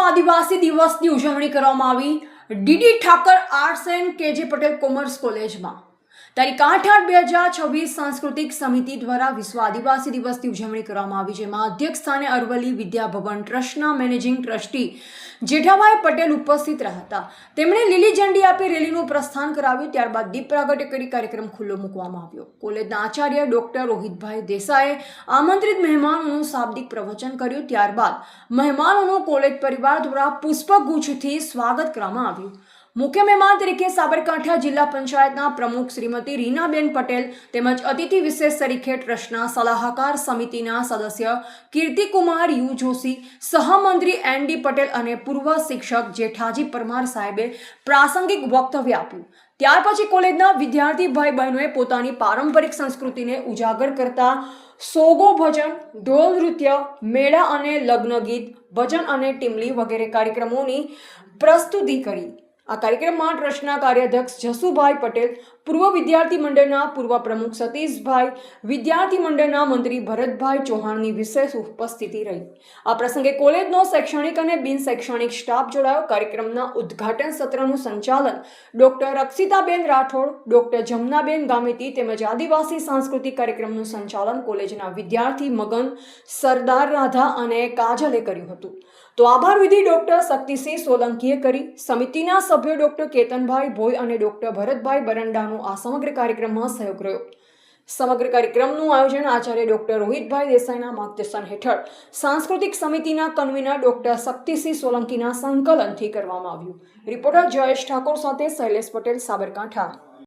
આદિવાસી દિવસની ઉજવણી કરવામાં આવી ડીડી ઠાકર આર્ટ્સ એન્ડ કેજે પટેલ કોમર્સ કોલેજમાં તારીખ 8/8/2026 સાંસ્કૃતિક સમિતિ દ્વારા વિશ્વ આદિવાસી દિવસની ઉજવણી કરવામાં આવી, જેમાં અધ્યક્ષ સ્થાને અરવલ્લી વિદ્યાભવન ટ્રસ્ટના મેનેજિંગ ટ્રસ્ટી જેઠાભાઈ પટેલ ઉપસ્થિત રહ્યા હતા. તેમણે લીલી ઝંડી આપી રેલીનું પ્રસ્થાન કરાવ્યું. ત્યારબાદ દીપ પ્રાગટ્ય કરી કાર્યક્રમ ખુલ્લો મૂકવામાં આવ્યો. કોલેજના આચાર્ય ડોક્ટર રોહિતભાઈ દેસાઈએ આમંત્રિત મહેમાનોનું શાબ્દિક પ્રવચન કર્યું. ત્યારબાદ મહેમાનોનું કોલેજ પરિવાર દ્વારા પુષ્પગુચ્છથી સ્વાગત કરવામાં આવ્યું. મુખ્ય મહેમાન તરીકે સાબરકાંઠા જિલ્લા પંચાયતના પ્રમુખ શ્રીમતી રીનાબેન પટેલ તેમજ અતિથિ વિશેષ તરીકે ટ્રસ્ટના સલાહકાર સમિતિના સદસ્ય કીર્તિકુમાર યુ જોશી, સહમંત્રી એન.ડી. પટેલ અને પૂર્વ શિક્ષક જેઠાજી પરમાર સાહેબે પ્રાસંગિક વક્તવ્ય આપ્યું. ત્યાર પછી કોલેજના વિદ્યાર્થી ભાઈ બહેનોએ પોતાની પારંપરિક સંસ્કૃતિને ઉજાગર કરતા સોગો ભજન, ઢોલ નૃત્ય, મેળા અને લગ્ન ગીત, ભજન અને ટીમલી વગેરે કાર્યક્રમોની પ્રસ્તુતિ કરી. આ કાર્યક્રમમાં ટ્રસ્ટના કાર્યાધ્યક્ષ જસુભાઈ પટેલ, પૂર્વ વિદ્યાર્થી મંડળના પૂર્વ પ્રમુખ સતીશભાઈ, વિદ્યાર્થી મંડળના મંત્રી ભરતભાઈ ચૌહાણની વિશેષ ઉપસ્થિતિ રહી. આ પ્રસંગે કોલેજનો શૈક્ષણિક અને બિન શૈક્ષણિક સ્ટાફ જોડાયો. કાર્યક્રમના ઉદ્ઘાટન સત્રનું સંચાલન ડોક્ટર અક્ષિતાબેન રાઠોડ, ડોક્ટર જમનાબેન ગામિતી તેમજ આદિવાસી સાંસ્કૃતિક કાર્યક્રમનું સંચાલન કોલેજના વિદ્યાર્થી મગન, સરદાર રાધા અને કાજલે કર્યું હતું. તો આભાર વિધિ ડોક્ટર શક્તિસિંહ સોલંકીએ કરી. સમિતિના સભ્યો ડોક્ટર કેતનભાઈ ભોઈ અને ડોક્ટર ભરતભાઈ બરંડાનો આ સમગ્ર કાર્યક્રમમાં સહયોગ રહ્યો. સમગ્ર કાર્યક્રમનું આયોજન આચાર્ય ડોક્ટર રોહિતભાઈ દેસાઈના માર્ગદર્શન હેઠળ સાંસ્કૃતિક સમિતિના કન્વીનર ડોક્ટર શક્તિસિંહ સોલંકીના સંકલનથી કરવામાં આવ્યું. રિપોર્ટર જયેશ ઠાકોર સાથે શૈલેષ પટેલ, સાબરકાંઠા.